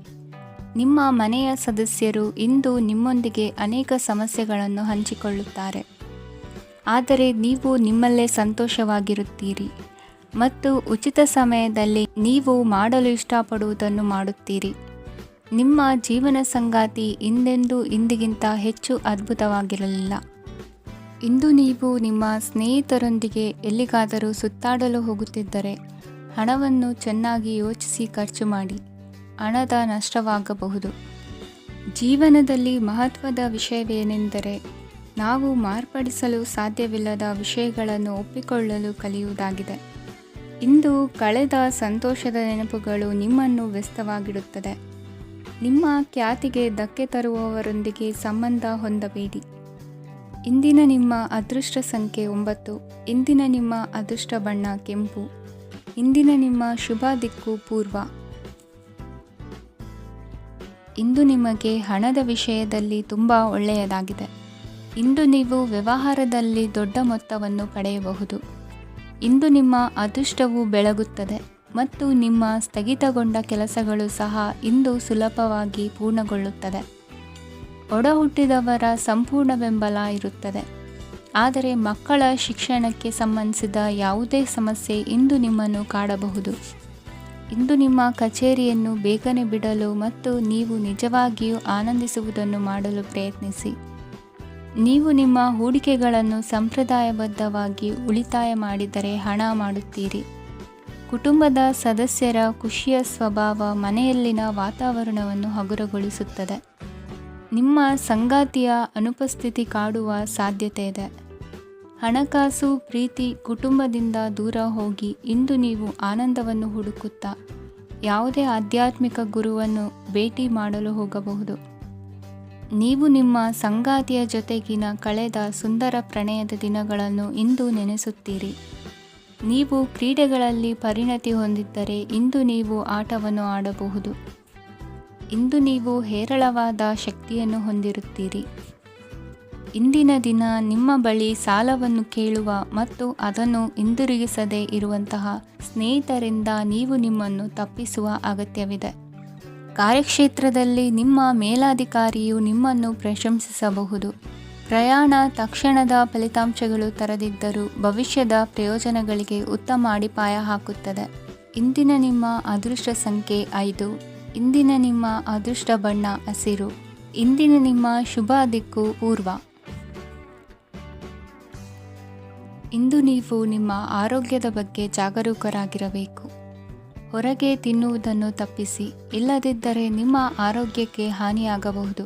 ನಿಮ್ಮ ಮನೆಯ ಸದಸ್ಯರು ಇಂದು ನಿಮ್ಮೊಂದಿಗೆ ಅನೇಕ ಸಮಸ್ಯೆಗಳನ್ನು ಹಂಚಿಕೊಳ್ಳುತ್ತಾರೆ. ಆದರೆ ನೀವು ನಿಮ್ಮಲ್ಲೇ ಸಂತೋಷವಾಗಿರುತ್ತೀರಿ ಮತ್ತು ಉಚಿತ ಸಮಯದಲ್ಲಿ ನೀವು ಮಾಡಲು ಇಷ್ಟಪಡುವುದನ್ನು ಮಾಡುತ್ತೀರಿ. ನಿಮ್ಮ ಜೀವನ ಸಂಗಾತಿ ಇಂದಿಗಿಂತ ಹೆಚ್ಚು ಅದ್ಭುತವಾಗಿರಲಿಲ್ಲ. ಇಂದು ನೀವು ನಿಮ್ಮ ಸ್ನೇಹಿತರೊಂದಿಗೆ ಎಲ್ಲಿಗಾದರೂ ಸುತ್ತಾಡಲು ಹೋಗುತ್ತಿದ್ದರೆ ಹಣವನ್ನು ಚೆನ್ನಾಗಿ ಯೋಚಿಸಿ ಖರ್ಚು ಮಾಡಿ. ಹಣದ ನಷ್ಟವಾಗಬಹುದು. ಜೀವನದಲ್ಲಿ ಮಹತ್ವದ ವಿಷಯವೇನೆಂದರೆ ನಾವು ಮಾರ್ಪಡಿಸಲು ಸಾಧ್ಯವಿಲ್ಲದ ವಿಷಯಗಳನ್ನು ಒಪ್ಪಿಕೊಳ್ಳಲು ಕಲಿಯುವುದಾಗಿದೆ. ಇಂದು ಕಳೆದ ಸಂತೋಷದ ನೆನಪುಗಳು ನಿಮ್ಮನ್ನು ವ್ಯಸ್ತವಾಗಿಡುತ್ತದೆ. ನಿಮ್ಮ ಖ್ಯಾತಿಗೆ ಧಕ್ಕೆ ತರುವವರೊಂದಿಗೆ ಸಂಬಂಧ ಹೊಂದಬೇಡಿ. ಇಂದಿನ ನಿಮ್ಮ ಅದೃಷ್ಟ ಸಂಖ್ಯೆ 9. ಇಂದಿನ ನಿಮ್ಮ ಅದೃಷ್ಟ ಬಣ್ಣ ಕೆಂಪು. ಇಂದಿನ ನಿಮ್ಮ ಶುಭ ದಿಕ್ಕು ಪೂರ್ವ. ಇಂದು ನಿಮಗೆ ಹಣದ ವಿಷಯದಲ್ಲಿ ತುಂಬ ಒಳ್ಳೆಯದಾಗಿದೆ. ಇಂದು ನೀವು ವ್ಯವಹಾರದಲ್ಲಿ ದೊಡ್ಡ ಮೊತ್ತವನ್ನು ಪಡೆಯಬಹುದು. ಇಂದು ನಿಮ್ಮ ಅದೃಷ್ಟವು ಬೆಳಗುತ್ತದೆ ಮತ್ತು ನಿಮ್ಮ ಸ್ಥಗಿತಗೊಂಡ ಕೆಲಸಗಳು ಸಹ ಇಂದು ಸುಲಭವಾಗಿ ಪೂರ್ಣಗೊಳ್ಳುತ್ತದೆ. ಒಡಹುಟ್ಟಿದವರ ಸಂಪೂರ್ಣ ಬೆಂಬಲ ಇರುತ್ತದೆ. ಆದರೆ ಮಕ್ಕಳ ಶಿಕ್ಷಣಕ್ಕೆ ಸಂಬಂಧಿಸಿದ ಯಾವುದೇ ಸಮಸ್ಯೆ ಇಂದು ನಿಮ್ಮನ್ನು ಕಾಡಬಹುದು. ಇಂದು ನಿಮ್ಮ ಕಚೇರಿಯನ್ನು ಬೇಗನೆ ಬಿಡಲು ಮತ್ತು ನೀವು ನಿಜವಾಗಿಯೂ ಆನಂದಿಸುವುದನ್ನು ಮಾಡಲು ಪ್ರಯತ್ನಿಸಿ. ನೀವು ನಿಮ್ಮ ಹೂಡಿಕೆಗಳನ್ನು ಸಂಪ್ರದಾಯಬದ್ಧವಾಗಿ ಉಳಿತಾಯ ಮಾಡಿದರೆ ಹಣ ಮಾಡುತ್ತೀರಿ. ಕುಟುಂಬದ ಸದಸ್ಯರ ಖುಷಿಯ ಸ್ವಭಾವ ಮನೆಯಲ್ಲಿನ ವಾತಾವರಣವನ್ನು ಹಗುರಗೊಳಿಸುತ್ತದೆ. ನಿಮ್ಮ ಸಂಗಾತಿಯ ಅನುಪಸ್ಥಿತಿ ಕಾಡುವ ಸಾಧ್ಯತೆ ಇದೆ. ಹಣಕಾಸು, ಪ್ರೀತಿ, ಕುಟುಂಬದಿಂದ ದೂರ ಹೋಗಿ ಇಂದು ನೀವು ಆನಂದವನ್ನು ಹುಡುಕುತ್ತಾ ಯಾವುದೇ ಆಧ್ಯಾತ್ಮಿಕ ಗುರುವನ್ನು ಭೇಟಿ ಮಾಡಲು ಹೋಗಬಹುದು. ನೀವು ನಿಮ್ಮ ಸಂಗಾತಿಯ ಜೊತೆಗಿನ ಕಳೆದ ಸುಂದರ ಪ್ರಣಯದ ದಿನಗಳನ್ನು ಇಂದು ನೆನೆಸುತ್ತೀರಿ. ನೀವು ಕ್ರೀಡೆಗಳಲ್ಲಿ ಪರಿಣತಿ ಹೊಂದಿದ್ದರೆ ಇಂದು ನೀವು ಆಟವನ್ನು ಆಡಬಹುದು. ಇಂದು ನೀವು ಹೇರಳವಾದ ಶಕ್ತಿಯನ್ನು ಹೊಂದಿರುತ್ತೀರಿ. ಇಂದಿನ ದಿನ ನಿಮ್ಮ ಬಳಿ ಸಾಲವನ್ನು ಕೇಳುವ ಮತ್ತು ಅದನ್ನು ಹಿಂದಿರುಗಿಸದೇ ಇರುವಂತಹ ಸ್ನೇಹಿತರಿಂದ ನೀವು ನಿಮ್ಮನ್ನು ತಪ್ಪಿಸುವ ಅಗತ್ಯವಿದೆ. ಕಾರ್ಯಕ್ಷೇತ್ರದಲ್ಲಿ ನಿಮ್ಮ ಮೇಲಾಧಿಕಾರಿಯು ನಿಮ್ಮನ್ನು ಪ್ರಶಂಸಿಸಬಹುದು. ಪ್ರಯಾಣ ತಕ್ಷಣದ ಫಲಿತಾಂಶಗಳು ತರದಿದ್ದರೂ ಭವಿಷ್ಯದ ಪ್ರಯೋಜನಗಳಿಗೆ ಉತ್ತಮ ಅಡಿಪಾಯ ಹಾಕುತ್ತದೆ. ಇಂದಿನ ನಿಮ್ಮ ಅದೃಷ್ಟ ಸಂಖ್ಯೆ 5. ಇಂದಿನ ನಿಮ್ಮ ಅದೃಷ್ಟ ಬಣ್ಣ ಹಸಿರು. ಇಂದಿನ ನಿಮ್ಮ ಶುಭ ದಿಕ್ಕು ಪೂರ್ವ. ಇಂದು ನೀವು ನಿಮ್ಮ ಆರೋಗ್ಯದ ಬಗ್ಗೆ ಜಾಗರೂಕರಾಗಿರಬೇಕು. ಹೊರಗೆ ತಿನ್ನುವುದನ್ನು ತಪ್ಪಿಸಿ, ಇಲ್ಲದಿದ್ದರೆ ನಿಮ್ಮ ಆರೋಗ್ಯಕ್ಕೆ ಹಾನಿಯಾಗಬಹುದು.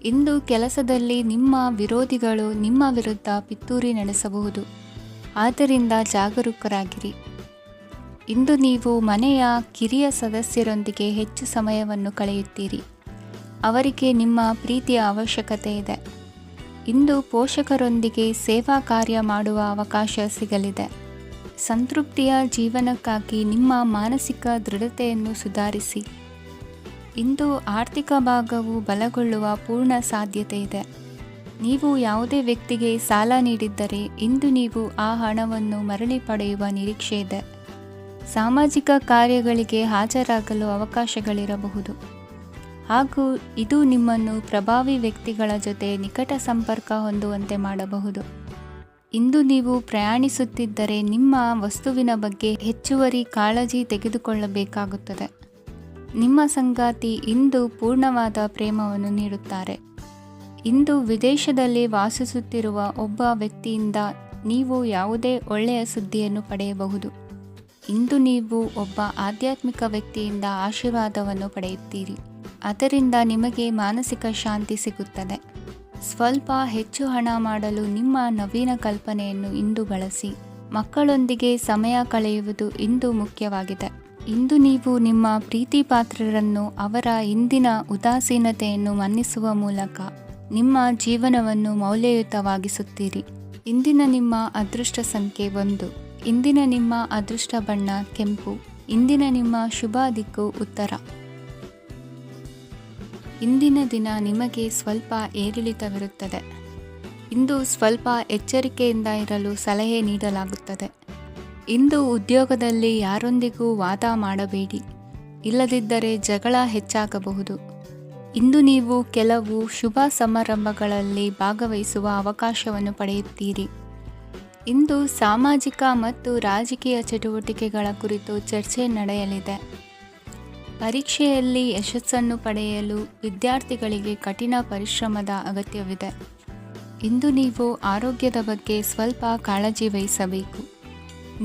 ಇಂದು ಕೆಲಸದಲ್ಲಿ ನಿಮ್ಮ ವಿರೋಧಿಗಳು ನಿಮ್ಮ ವಿರುದ್ಧ ಪಿತೂರಿ ನಡೆಸಬಹುದು. ಆದ್ದರಿಂದ ಜಾಗರೂಕರಾಗಿರಿ. ಇಂದು ನೀವು ಮನೆಯ ಕಿರಿಯ ಸದಸ್ಯರೊಂದಿಗೆ ಹೆಚ್ಚು ಸಮಯವನ್ನು ಕಳೆಯುತ್ತೀರಿ. ಅವರಿಗೆ ನಿಮ್ಮ ಪ್ರೀತಿಯ ಅವಶ್ಯಕತೆ ಇದೆ. ಇಂದು ಪೋಷಕರೊಂದಿಗೆ ಸೇವಾ ಕಾರ್ಯ ಮಾಡುವ ಅವಕಾಶ ಸಿಗಲಿದೆ. ಸಂತೃಪ್ತಿಯ ಜೀವನಕ್ಕಾಗಿ ನಿಮ್ಮ ಮಾನಸಿಕ ದೃಢತೆಯನ್ನು ಸುಧಾರಿಸಿ. ಇಂದು ಆರ್ಥಿಕ ಭಾಗವು ಬಲಗೊಳ್ಳುವ ಪೂರ್ಣ ಸಾಧ್ಯತೆ ಇದೆ. ನೀವು ಯಾವುದೇ ವ್ಯಕ್ತಿಗೆ ಸಾಲ ನೀಡಿದ್ದರೆ ಇಂದು ನೀವು ಆ ಹಣವನ್ನು ಮರಳಿ ಪಡೆಯುವ ನಿರೀಕ್ಷೆ ಇದೆ. ಸಾಮಾಜಿಕ ಕಾರ್ಯಗಳಿಗೆ ಹಾಜರಾಗಲು ಅವಕಾಶಗಳಿರಬಹುದು ಹಾಗೂ ಇದು ನಿಮ್ಮನ್ನು ಪ್ರಭಾವಿ ವ್ಯಕ್ತಿಗಳ ಜೊತೆ ನಿಕಟ ಸಂಪರ್ಕ ಹೊಂದುವಂತೆ ಮಾಡಬಹುದು. ಇಂದು ನೀವು ಪ್ರಯಾಣಿಸುತ್ತಿದ್ದರೆ ನಿಮ್ಮ ವಸ್ತುವಿನ ಬಗ್ಗೆ ಹೆಚ್ಚುವರಿ ಕಾಳಜಿ ತೆಗೆದುಕೊಳ್ಳಬೇಕಾಗುತ್ತದೆ. ನಿಮ್ಮ ಸಂಗಾತಿ ಇಂದು ಪೂರ್ಣವಾದ ಪ್ರೇಮವನ್ನು ನೀಡುತ್ತಾರೆ. ಇಂದು ವಿದೇಶದಲ್ಲಿ ವಾಸಿಸುತ್ತಿರುವ ಒಬ್ಬ ವ್ಯಕ್ತಿಯಿಂದ ನೀವು ಯಾವುದೇ ಒಳ್ಳೆಯ ಸುದ್ದಿಯನ್ನು ಪಡೆಯಬಹುದು. ಇಂದು ನೀವು ಒಬ್ಬ ಆಧ್ಯಾತ್ಮಿಕ ವ್ಯಕ್ತಿಯಿಂದ ಆಶೀರ್ವಾದವನ್ನು ಪಡೆಯುತ್ತೀರಿ. ಅದರಿಂದ ನಿಮಗೆ ಮಾನಸಿಕ ಶಾಂತಿ ಸಿಗುತ್ತದೆ. ಸ್ವಲ್ಪ ಹೆಚ್ಚು ಹಣ ಮಾಡಲು ನಿಮ್ಮ ನವೀನ ಕಲ್ಪನೆಯನ್ನು ಇಂದು ಬಳಸಿ. ಮಕ್ಕಳೊಂದಿಗೆ ಸಮಯ ಕಳೆಯುವುದು ಇಂದು ಮುಖ್ಯವಾಗಿದೆ. ಇಂದು ನೀವು ನಿಮ್ಮ ಪ್ರೀತಿ ಪಾತ್ರರನ್ನು ಅವರ ಇಂದಿನ ಉದಾಸೀನತೆಯನ್ನು ಮನ್ನಿಸುವ ಮೂಲಕ ನಿಮ್ಮ ಜೀವನವನ್ನು ಮೌಲ್ಯಯುತವಾಗಿಸುತ್ತೀರಿ. ಇಂದಿನ ನಿಮ್ಮ ಅದೃಷ್ಟ ಸಂಖ್ಯೆ 1. ಇಂದಿನ ನಿಮ್ಮ ಅದೃಷ್ಟ ಬಣ್ಣ ಕೆಂಪು. ಇಂದಿನ ನಿಮ್ಮ ಶುಭ ದಿಕ್ಕು ಉತ್ತರ. ಇಂದಿನ ದಿನ ನಿಮಗೆ ಸ್ವಲ್ಪ ಏರಿಳಿತವಿರುತ್ತದೆ. ಇಂದು ಸ್ವಲ್ಪ ಎಚ್ಚರಿಕೆಯಿಂದ ಇರಲು ಸಲಹೆ ನೀಡಲಾಗುತ್ತದೆ. ಇಂದು ಉದ್ಯೋಗದಲ್ಲಿ ಯಾರೊಂದಿಗೂ ವಾದ ಮಾಡಬೇಡಿ, ಇಲ್ಲದಿದ್ದರೆ ಜಗಳ ಹೆಚ್ಚಾಗಬಹುದು. ಇಂದು ನೀವು ಕೆಲವು ಶುಭ ಸಮಾರಂಭಗಳಲ್ಲಿ ಭಾಗವಹಿಸುವ ಅವಕಾಶವನ್ನು ಪಡೆಯುತ್ತೀರಿ. ಇಂದು ಸಾಮಾಜಿಕ ಮತ್ತು ರಾಜಕೀಯ ಚಟುವಟಿಕೆಗಳ ಕುರಿತು ಚರ್ಚೆ ನಡೆಯಲಿದೆ. ಪರೀಕ್ಷೆಯಲ್ಲಿ ಯಶಸ್ಸನ್ನು ಪಡೆಯಲು ವಿದ್ಯಾರ್ಥಿಗಳಿಗೆ ಕಠಿಣ ಪರಿಶ್ರಮದ ಅಗತ್ಯವಿದೆ. ಇಂದು ನೀವು ಆರೋಗ್ಯದ ಬಗ್ಗೆ ಸ್ವಲ್ಪ ಕಾಳಜಿ ವಹಿಸಬೇಕು.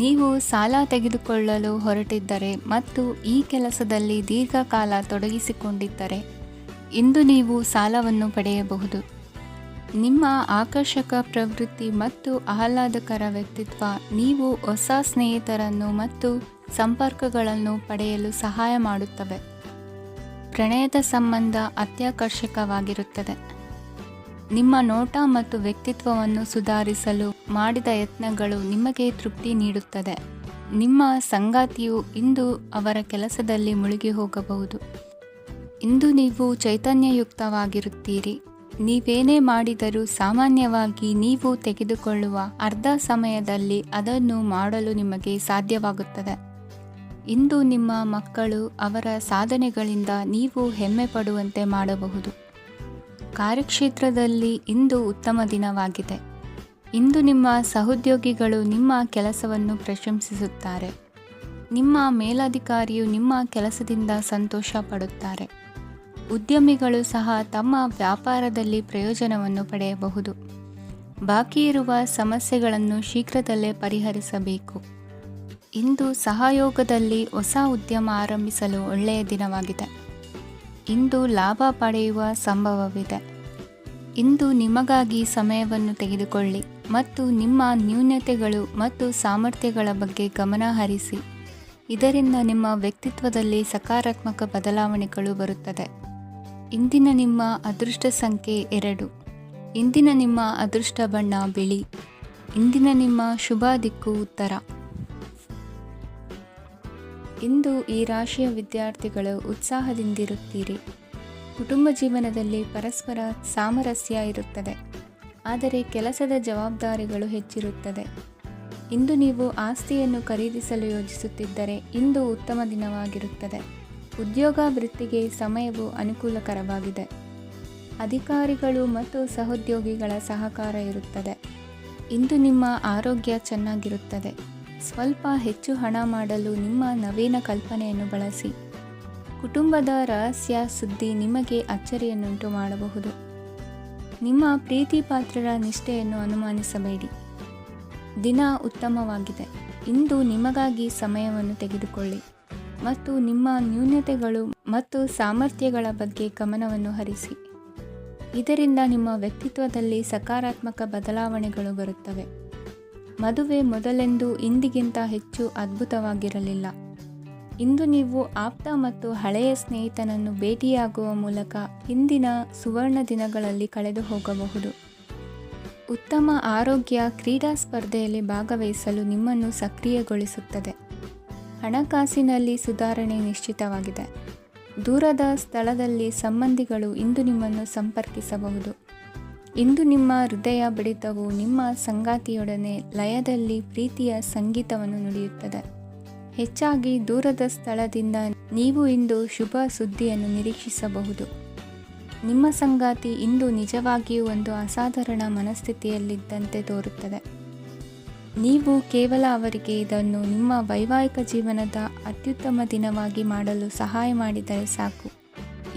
ನೀವು ಸಾಲ ತೆಗೆದುಕೊಳ್ಳಲು ಹೊರಟಿದ್ದರೆ ಮತ್ತು ಈ ಕೆಲಸದಲ್ಲಿ ದೀರ್ಘಕಾಲ ತೊಡಗಿಸಿಕೊಂಡಿದ್ದರೆ ಇಂದು ನೀವು ಸಾಲವನ್ನು ಪಡೆಯಬಹುದು. ನಿಮ್ಮ ಆಕರ್ಷಕ ಪ್ರವೃತ್ತಿ ಮತ್ತು ಆಹ್ಲಾದಕರ ವ್ಯಕ್ತಿತ್ವ ನೀವು ಹೊಸ ಸ್ನೇಹಿತರನ್ನು ಮತ್ತು ಸಂಪರ್ಕಗಳನ್ನು ಪಡೆಯಲು ಸಹಾಯ ಮಾಡುತ್ತವೆ. ಪ್ರಣಯದ ಸಂಬಂಧ ಅತ್ಯಾಕರ್ಷಕವಾಗಿರುತ್ತದೆ. ನಿಮ್ಮ ನೋಟ ಮತ್ತು ವ್ಯಕ್ತಿತ್ವವನ್ನು ಸುಧಾರಿಸಲು ಮಾಡಿದ ಯತ್ನಗಳು ನಿಮಗೆ ತೃಪ್ತಿ ನೀಡುತ್ತದೆ. ನಿಮ್ಮ ಸಂಗಾತಿಯು ಇಂದು ಅವರ ಕೆಲಸದಲ್ಲಿ ಮುಳುಗಿ ಹೋಗಬಹುದು. ಇಂದು ನೀವು ಚೈತನ್ಯಯುಕ್ತವಾಗಿರುತ್ತೀರಿ. ನೀವೇನೇ ಮಾಡಿದರೂ ಸಾಮಾನ್ಯವಾಗಿ ನೀವು ತೆಗೆದುಕೊಳ್ಳುವ ಅರ್ಧ ಸಮಯದಲ್ಲಿ ಅದನ್ನು ಮಾಡಲು ನಿಮಗೆ ಸಾಧ್ಯವಾಗುತ್ತದೆ. ಇಂದು ನಿಮ್ಮ ಮಕ್ಕಳು ಅವರ ಸಾಧನೆಗಳಿಂದ ನೀವು ಹೆಮ್ಮೆ ಪಡುವಂತೆ ಮಾಡಬಹುದು. ಕಾರ್ಯಕ್ಷೇತ್ರದಲ್ಲಿ ಇಂದು ಉತ್ತಮ ದಿನವಾಗಿದೆ. ಇಂದು ನಿಮ್ಮ ಸಹೋದ್ಯೋಗಿಗಳು ನಿಮ್ಮ ಕೆಲಸವನ್ನು ಪ್ರಶಂಸಿಸುತ್ತಾರೆ. ನಿಮ್ಮ ಮೇಲಧಿಕಾರಿಯು ನಿಮ್ಮ ಕೆಲಸದಿಂದ ಸಂತೋಷ ಪಡುತ್ತಾರೆ. ಉದ್ಯಮಿಗಳು ಸಹ ತಮ್ಮ ವ್ಯಾಪಾರದಲ್ಲಿ ಪ್ರಯೋಜನವನ್ನು ಪಡೆಯಬಹುದು. ಬಾಕಿ ಇರುವ ಸಮಸ್ಯೆಗಳನ್ನು ಶೀಘ್ರದಲ್ಲೇ ಪರಿಹರಿಸಬೇಕು. ಇಂದು ಸಹಯೋಗದಲ್ಲಿ ಹೊಸ ಉದ್ಯಮ ಆರಂಭಿಸಲು ಒಳ್ಳೆಯ ದಿನವಾಗಿದೆ. ಇಂದು ಲಾಭ ಪಡೆಯುವ ಸಂಭವವಿದೆ. ಇಂದು ನಿಮಗಾಗಿ ಸಮಯವನ್ನು ತೆಗೆದುಕೊಳ್ಳಿ ಮತ್ತು ನಿಮ್ಮ ನ್ಯೂನತೆಗಳು ಮತ್ತು ಸಾಮರ್ಥ್ಯಗಳ ಬಗ್ಗೆ ಗಮನ ಹರಿಸಿ. ಇದರಿಂದ ನಿಮ್ಮ ವ್ಯಕ್ತಿತ್ವದಲ್ಲಿ ಸಕಾರಾತ್ಮಕ ಬದಲಾವಣೆಗಳು ಬರುತ್ತದೆ. ಇಂದಿನ ನಿಮ್ಮ ಅದೃಷ್ಟ ಸಂಖ್ಯೆ 2. ಇಂದಿನ ನಿಮ್ಮ ಅದೃಷ್ಟ ಬಣ್ಣ ಬಿಳಿ. ಇಂದಿನ ನಿಮ್ಮ ಶುಭ ದಿಕ್ಕು ಉತ್ತರ. ಇಂದು ಈ ರಾಶಿಯ ವಿದ್ಯಾರ್ಥಿಗಳು ಉತ್ಸಾಹದಿಂದಿರುತ್ತೀರಿ. ಕುಟುಂಬ ಜೀವನದಲ್ಲಿ ಪರಸ್ಪರ ಸಾಮರಸ್ಯ ಇರುತ್ತದೆ, ಆದರೆ ಕೆಲಸದ ಜವಾಬ್ದಾರಿಗಳು ಹೆಚ್ಚಿರುತ್ತದೆ. ಇಂದು ನೀವು ಆಸ್ತಿಯನ್ನು ಖರೀದಿಸಲು ಯೋಜಿಸುತ್ತಿದ್ದರೆ ಇಂದು ಉತ್ತಮ ದಿನವಾಗಿರುತ್ತದೆ. ಉದ್ಯೋಗ ವೃತ್ತಿಗೆ ಸಮಯವು ಅನುಕೂಲಕರವಾಗಿದೆ. ಅಧಿಕಾರಿಗಳು ಮತ್ತು ಸಹೋದ್ಯೋಗಿಗಳ ಸಹಕಾರ ಇರುತ್ತದೆ. ಇಂದು ನಿಮ್ಮ ಆರೋಗ್ಯ ಚೆನ್ನಾಗಿರುತ್ತದೆ. ಸ್ವಲ್ಪ ಹೆಚ್ಚು ಹಣ ಮಾಡಲು ನಿಮ್ಮ ನವೀನ ಕಲ್ಪನೆಯನ್ನು ಬಳಸಿ. ಕುಟುಂಬದ ರಹಸ್ಯ ಸುದ್ದಿ ನಿಮಗೆ ಅಚ್ಚರಿಯನ್ನುಂಟು ಮಾಡಬಹುದು. ನಿಮ್ಮ ಪ್ರೀತಿ ಪಾತ್ರರ ನಿಷ್ಠೆಯನ್ನು ಅನುಮಾನಿಸಬೇಡಿ. ದಿನ ಉತ್ತಮವಾಗಿದೆ. ಇಂದು ನಿಮಗಾಗಿ ಸಮಯವನ್ನು ತೆಗೆದುಕೊಳ್ಳಿ ಮತ್ತು ನಿಮ್ಮ ನ್ಯೂನತೆಗಳು ಮತ್ತು ಸಾಮರ್ಥ್ಯಗಳ ಬಗ್ಗೆ ಗಮನವನ್ನು ಹರಿಸಿ. ಇದರಿಂದ ನಿಮ್ಮ ವ್ಯಕ್ತಿತ್ವದಲ್ಲಿ ಸಕಾರಾತ್ಮಕ ಬದಲಾವಣೆಗಳು ಬರುತ್ತವೆ. ಮದುವೆ ಮೊದಲೆಂದೂ ಇಂದಿಗಿಂತ ಹೆಚ್ಚು ಅದ್ಭುತವಾಗಿರಲಿಲ್ಲ. ಇಂದು ನೀವು ಆಪ್ತ ಮತ್ತು ಹಳೆಯ ಸ್ನೇಹಿತನನ್ನು ಭೇಟಿಯಾಗುವ ಮೂಲಕ ಹಿಂದಿನ ಸುವರ್ಣ ದಿನಗಳಲ್ಲಿ ಕಳೆದು ಹೋಗಬಹುದು. ಉತ್ತಮ ಆರೋಗ್ಯ ಕ್ರೀಡಾ ಸ್ಪರ್ಧೆಯಲ್ಲಿ ಭಾಗವಹಿಸಲು ನಿಮ್ಮನ್ನು ಸಕ್ರಿಯಗೊಳಿಸುತ್ತದೆ. ಹಣಕಾಸಿನಲ್ಲಿ ಸುಧಾರಣೆ ನಿಶ್ಚಿತವಾಗಿದೆ. ದೂರದ ಸ್ಥಳದಲ್ಲಿ ಸಂಬಂಧಿಗಳು ಇಂದು ನಿಮ್ಮನ್ನು ಸಂಪರ್ಕಿಸಬಹುದು. ಇಂದು ನಿಮ್ಮ ಹೃದಯ ಬಡಿತವು ನಿಮ್ಮ ಸಂಗಾತಿಯೊಡನೆ ಲಯದಲ್ಲಿ ಪ್ರೀತಿಯ ಸಂಗೀತವನ್ನು ನುಡಿಯುತ್ತದೆ. ಹೆಚ್ಚಾಗಿ ದೂರದ ಸ್ಥಳದಿಂದ ನೀವು ಇಂದು ಶುಭ ಸುದ್ದಿಯನ್ನು ನಿರೀಕ್ಷಿಸಬಹುದು. ನಿಮ್ಮ ಸಂಗಾತಿ ಇಂದು ನಿಜವಾಗಿಯೂ ಒಂದು ಅಸಾಧಾರಣ ಮನಸ್ಥಿತಿಯಲ್ಲಿದ್ದಂತೆ ತೋರುತ್ತದೆ. ನೀವು ಕೇವಲ ಅವರಿಗೆ ಇದನ್ನು ನಿಮ್ಮ ವೈವಾಹಿಕ ಜೀವನದ ಅತ್ಯುತ್ತಮ ದಿನವಾಗಿ ಮಾಡಲು ಸಹಾಯ ಮಾಡಿದರೆ ಸಾಕು.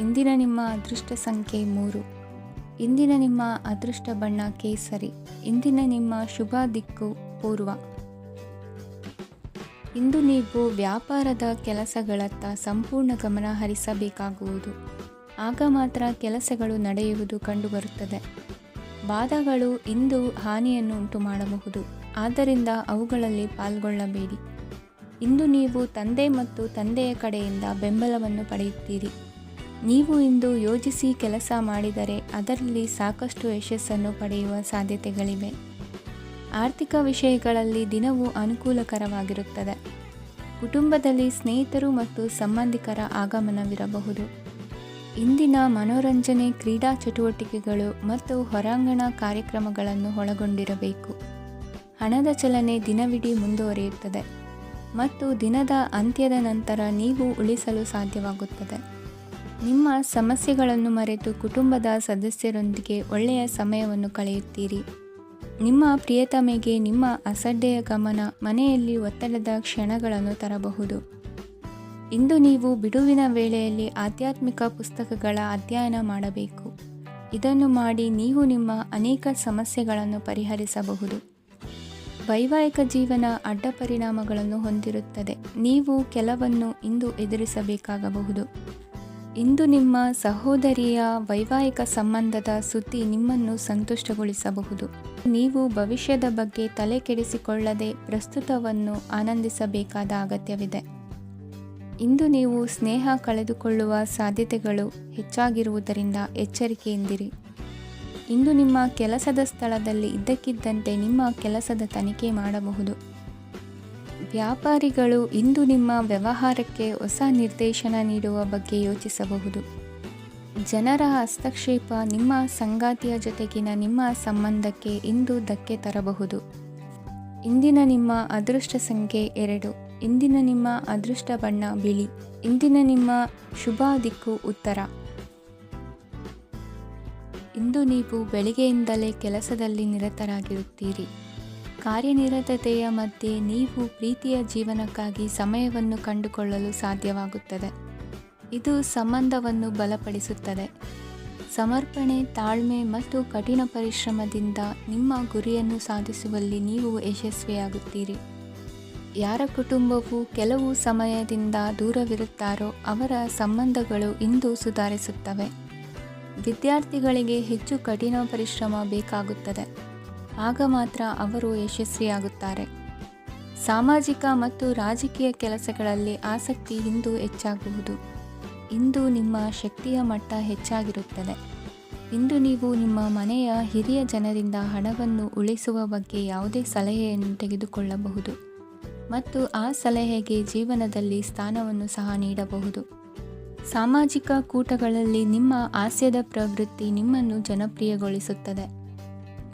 ಇಂದಿನ ನಿಮ್ಮ ಅದೃಷ್ಟ ಸಂಖ್ಯೆ 3. ಇಂದಿನ ನಿಮ್ಮ ಅದೃಷ್ಟ ಬಣ್ಣ ಕೇಸರಿ. ಇಂದಿನ ನಿಮ್ಮ ಶುಭ ದಿಕ್ಕು ಪೂರ್ವ. ಇಂದು ನೀವು ವ್ಯಾಪಾರದ ಕೆಲಸಗಳತ್ತ ಸಂಪೂರ್ಣ ಗಮನ ಹರಿಸಬೇಕಾಗುವುದು. ಆಗ ಮಾತ್ರ ಕೆಲಸಗಳು ನಡೆಯುವುದು ಕಂಡುಬರುತ್ತದೆ. ವಾದಗಳು ಇಂದು ಹಾನಿಯನ್ನು ಉಂಟು ಮಾಡಬಹುದು, ಆದ್ದರಿಂದ ಅವುಗಳಲ್ಲಿ ಪಾಲ್ಗೊಳ್ಳಬೇಡಿ. ಇಂದು ನೀವು ತಂದೆ ಮತ್ತು ತಂದೆಯ ಕಡೆಯಿಂದ ಬೆಂಬಲವನ್ನು ಪಡೆಯುತ್ತೀರಿ. ನೀವು ಇಂದು ಯೋಜಿಸಿ ಕೆಲಸ ಮಾಡಿದರೆ ಅದರಲ್ಲಿ ಸಾಕಷ್ಟು ಯಶಸ್ಸನ್ನು ಪಡೆಯುವ ಸಾಧ್ಯತೆಗಳಿವೆ. ಆರ್ಥಿಕ ವಿಷಯಗಳಲ್ಲಿ ದಿನವೂ ಅನುಕೂಲಕರವಾಗಿರುತ್ತದೆ. ಕುಟುಂಬದಲ್ಲಿ ಸ್ನೇಹಿತರು ಮತ್ತು ಸಂಬಂಧಿಕರ ಆಗಮನವಿರಬಹುದು. ಇಂದಿನ ಮನೋರಂಜನೆ ಕ್ರೀಡಾ ಚಟುವಟಿಕೆಗಳು ಮತ್ತು ಹೊರಾಂಗಣ ಕಾರ್ಯಕ್ರಮಗಳನ್ನು ಒಳಗೊಂಡಿರಬೇಕು. ಹಣದ ಚಲನೆ ದಿನವಿಡೀ ಮುಂದುವರಿಯುತ್ತದೆ ಮತ್ತು ದಿನದ ಅಂತ್ಯದ ನಂತರ ನೀವು ಉಳಿಸಲು ಸಾಧ್ಯವಾಗುತ್ತದೆ. ನಿಮ್ಮ ಸಮಸ್ಯೆಗಳನ್ನು ಮರೆತು ಕುಟುಂಬದ ಸದಸ್ಯರೊಂದಿಗೆ ಒಳ್ಳೆಯ ಸಮಯವನ್ನು ಕಳೆಯುತ್ತೀರಿ. ನಿಮ್ಮ ಪ್ರಿಯತಮೆಗೆ ನಿಮ್ಮ ಅಸಡ್ಡೆಯ ಗಮನ ಮನೆಯಲ್ಲಿ ಒತ್ತಡದ ಕ್ಷಣಗಳನ್ನು ತರಬಹುದು. ಇಂದು ನೀವು ಬಿಡುವಿನ ವೇಳೆಯಲ್ಲಿ ಆಧ್ಯಾತ್ಮಿಕ ಪುಸ್ತಕಗಳ ಅಧ್ಯಯನ ಮಾಡಬೇಕು. ಇದನ್ನು ಮಾಡಿ ನೀವು ನಿಮ್ಮ ಅನೇಕ ಸಮಸ್ಯೆಗಳನ್ನು ಪರಿಹರಿಸಬಹುದು. ವೈವಾಹಿಕ ಜೀವನ ಅಡ್ಡ ಪರಿಣಾಮಗಳನ್ನು ಹೊಂದಿರುತ್ತದೆ. ನೀವು ಕೆಲವನ್ನು ಇಂದು ಎದುರಿಸಬೇಕಾಗಬಹುದು. ಇಂದು ನಿಮ್ಮ ಸಹೋದರಿಯ ವೈವಾಹಿಕ ಸಂಬಂಧದ ಸುದ್ದಿ ನಿಮ್ಮನ್ನು ಸಂತುಷ್ಟಗೊಳಿಸಬಹುದು. ನೀವು ಭವಿಷ್ಯದ ಬಗ್ಗೆ ತಲೆ ಕೆಡಿಸಿಕೊಳ್ಳದೆ ಪ್ರಸ್ತುತವನ್ನು ಆನಂದಿಸಬೇಕಾದ ಅಗತ್ಯವಿದೆ. ಇಂದು ನೀವು ಸ್ನೇಹ ಕಳೆದುಕೊಳ್ಳುವ ಸಾಧ್ಯತೆಗಳು ಹೆಚ್ಚಾಗಿರುವುದರಿಂದ ಎಚ್ಚರಿಕೆಯಿಂದಿರಿ. ಇಂದು ನಿಮ್ಮ ಕೆಲಸದ ಸ್ಥಳದಲ್ಲಿ ಇದ್ದಕ್ಕಿದ್ದಂತೆ ನಿಮ್ಮ ಕೆಲಸದ ತನಿಖೆ ಮಾಡಬಹುದು. ವ್ಯಾಪಾರಿಗಳು ಇಂದು ನಿಮ್ಮ ವ್ಯವಹಾರಕ್ಕೆ ಹೊಸ ನಿರ್ದೇಶನ ನೀಡುವ ಬಗ್ಗೆ ಯೋಚಿಸಬಹುದು. ಜನರ ಹಸ್ತಕ್ಷೇಪ ನಿಮ್ಮ ಸಂಗಾತಿಯ ಜೊತೆಗಿನ ನಿಮ್ಮ ಸಂಬಂಧಕ್ಕೆ ಇಂದು ಧಕ್ಕೆ ತರಬಹುದು. ಇಂದಿನ ನಿಮ್ಮ ಅದೃಷ್ಟ ಸಂಖ್ಯೆ 2. ಇಂದಿನ ನಿಮ್ಮ ಅದೃಷ್ಟ ಬಣ್ಣ ಬಿಳಿ. ಇಂದಿನ ನಿಮ್ಮ ಶುಭ ದಿಕ್ಕು ಉತ್ತರ. ಇಂದು ನೀವು ಬೆಳಿಗ್ಗೆಯಿಂದಲೇ ಕೆಲಸದಲ್ಲಿ ನಿರತರಾಗಿರುತ್ತೀರಿ. ಕಾರ್ಯನಿರತತೆಯ ಮಧ್ಯೆ ನೀವು ಪ್ರೀತಿಯ ಜೀವನಕ್ಕಾಗಿ ಸಮಯವನ್ನು ಕಂಡುಕೊಳ್ಳಲು ಸಾಧ್ಯವಾಗುತ್ತದೆ. ಇದು ಸಂಬಂಧವನ್ನು ಬಲಪಡಿಸುತ್ತದೆ. ಸಮರ್ಪಣೆ, ತಾಳ್ಮೆ ಮತ್ತು ಕಠಿಣ ಪರಿಶ್ರಮದಿಂದ ನಿಮ್ಮ ಗುರಿಯನ್ನು ಸಾಧಿಸುವಲ್ಲಿ ನೀವು ಯಶಸ್ವಿಯಾಗುತ್ತೀರಿ. ಯಾರ ಕುಟುಂಬವು ಕೆಲವು ಸಮಯದಿಂದ ದೂರವಿರುತ್ತಾರೋ ಅವರ ಸಂಬಂಧಗಳು ಇಂದು ಸುಧಾರಿಸುತ್ತವೆ. ವಿದ್ಯಾರ್ಥಿಗಳಿಗೆ ಹೆಚ್ಚು ಕಠಿಣ ಪರಿಶ್ರಮ ಬೇಕಾಗುತ್ತದೆ. ಆಗ ಮಾತ್ರ ಅವರು ಯಶಸ್ವಿಯಾಗುತ್ತಾರೆ. ಸಾಮಾಜಿಕ ಮತ್ತು ರಾಜಕೀಯ ಕೆಲಸಗಳಲ್ಲಿ ಆಸಕ್ತಿ ಇಂದು ಹೆಚ್ಚಾಗುವುದು. ಇಂದು ನಿಮ್ಮ ಶಕ್ತಿಯ ಮಟ್ಟ ಹೆಚ್ಚಾಗಿರುತ್ತದೆ. ಇಂದು ನೀವು ನಿಮ್ಮ ಮನೆಯ ಹಿರಿಯ ಜನರಿಂದ ಹಣವನ್ನು ಉಳಿಸುವ ಬಗ್ಗೆ ಯಾವುದೇ ಸಲಹೆಯನ್ನು ತೆಗೆದುಕೊಳ್ಳಬಹುದು ಮತ್ತು ಆ ಸಲಹೆಗೆ ಜೀವನದಲ್ಲಿ ಸ್ಥಾನವನ್ನು ಸಹ ನೀಡಬಹುದು. ಸಾಮಾಜಿಕ ಕೂಟಗಳಲ್ಲಿ ನಿಮ್ಮ ಹಾಸ್ಯದ ಪ್ರವೃತ್ತಿ ನಿಮ್ಮನ್ನು ಜನಪ್ರಿಯಗೊಳಿಸುತ್ತದೆ.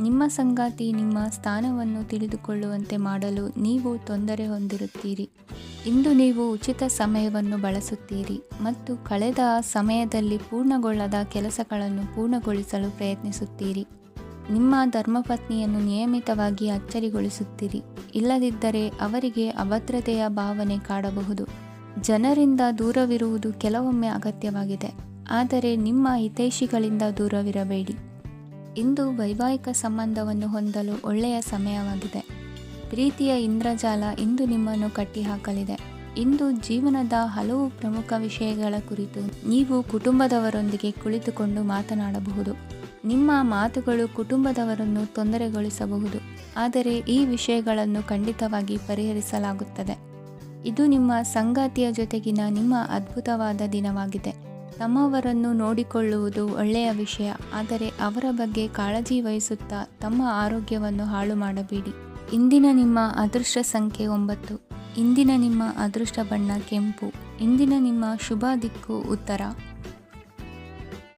ನಿಮ್ಮ ಸಂಗಾತಿ ನಿಮ್ಮ ಸ್ಥಾನವನ್ನು ತಿಳಿದುಕೊಳ್ಳುವಂತೆ ಮಾಡಲು ನೀವು ತೊಂದರೆ ಹೊಂದಿರುತ್ತೀರಿ. ಇಂದು ನೀವು ಉಚಿತ ಸಮಯವನ್ನು ಬಳಸುತ್ತೀರಿ ಮತ್ತು ಕಳೆದ ಸಮಯದಲ್ಲಿ ಪೂರ್ಣಗೊಳ್ಳದ ಕೆಲಸಗಳನ್ನು ಪೂರ್ಣಗೊಳಿಸಲು ಪ್ರಯತ್ನಿಸುತ್ತೀರಿ. ನಿಮ್ಮ ಧರ್ಮಪತ್ನಿಯನ್ನು ನಿಯಮಿತವಾಗಿ ಅಚ್ಚರಿಗೊಳಿಸುತ್ತೀರಿ. ಇಲ್ಲದಿದ್ದರೆ ಅವರಿಗೆ ಅಭದ್ರತೆಯ ಭಾವನೆ ಕಾಡಬಹುದು. ಜನರಿಂದ ದೂರವಿರುವುದು ಕೆಲವೊಮ್ಮೆ ಅಗತ್ಯವಾಗಿದೆ, ಆದರೆ ನಿಮ್ಮ ಹಿತೈಷಿಗಳಿಂದ ದೂರವಿರಬೇಡಿ. ಇಂದು ವೈವಾಹಿಕ ಸಂಬಂಧವನ್ನು ಹೊಂದಲು ಒಳ್ಳೆಯ ಸಮಯವಾಗಿದೆ. ಪ್ರೀತಿಯ ಇಂದ್ರಜಾಲ ಇಂದು ನಿಮ್ಮನ್ನು ಕಟ್ಟಿಹಾಕಲಿದೆ. ಇಂದು ಜೀವನದ ಹಲವು ಪ್ರಮುಖ ವಿಷಯಗಳ ಕುರಿತು ನೀವು ಕುಟುಂಬದವರೊಂದಿಗೆ ಕುಳಿತುಕೊಂಡು ಮಾತನಾಡಬಹುದು. ನಿಮ್ಮ ಮಾತುಗಳು ಕುಟುಂಬದವರನ್ನು ತೊಂದರೆಗೊಳಿಸಬಹುದು, ಆದರೆ ಈ ವಿಷಯಗಳನ್ನು ಖಂಡಿತವಾಗಿ ಪರಿಹರಿಸಲಾಗುತ್ತದೆ. ಇದು ನಿಮ್ಮ ಸಂಗಾತಿಯ ಜೊತೆಗಿನ ನಿಮ್ಮ ಅದ್ಭುತವಾದ ದಿನವಾಗಿದೆ. ತಮ್ಮವರನ್ನು ನೋಡಿಕೊಳ್ಳುವುದು ಒಳ್ಳೆಯ ವಿಷಯ, ಆದರೆ ಅವರ ಬಗ್ಗೆ ಕಾಳಜಿ ವಹಿಸುತ್ತಾ ತಮ್ಮ ಆರೋಗ್ಯವನ್ನು ಹಾಳು ಮಾಡಬೇಡಿ. ಇಂದಿನ ನಿಮ್ಮ ಅದೃಷ್ಟ ಸಂಖ್ಯೆ 9. ಇಂದಿನ ನಿಮ್ಮ ಅದೃಷ್ಟ ಬಣ್ಣ ಕೆಂಪು. ಇಂದಿನ ನಿಮ್ಮ ಶುಭ ದಿಕ್ಕು ಉತ್ತರ.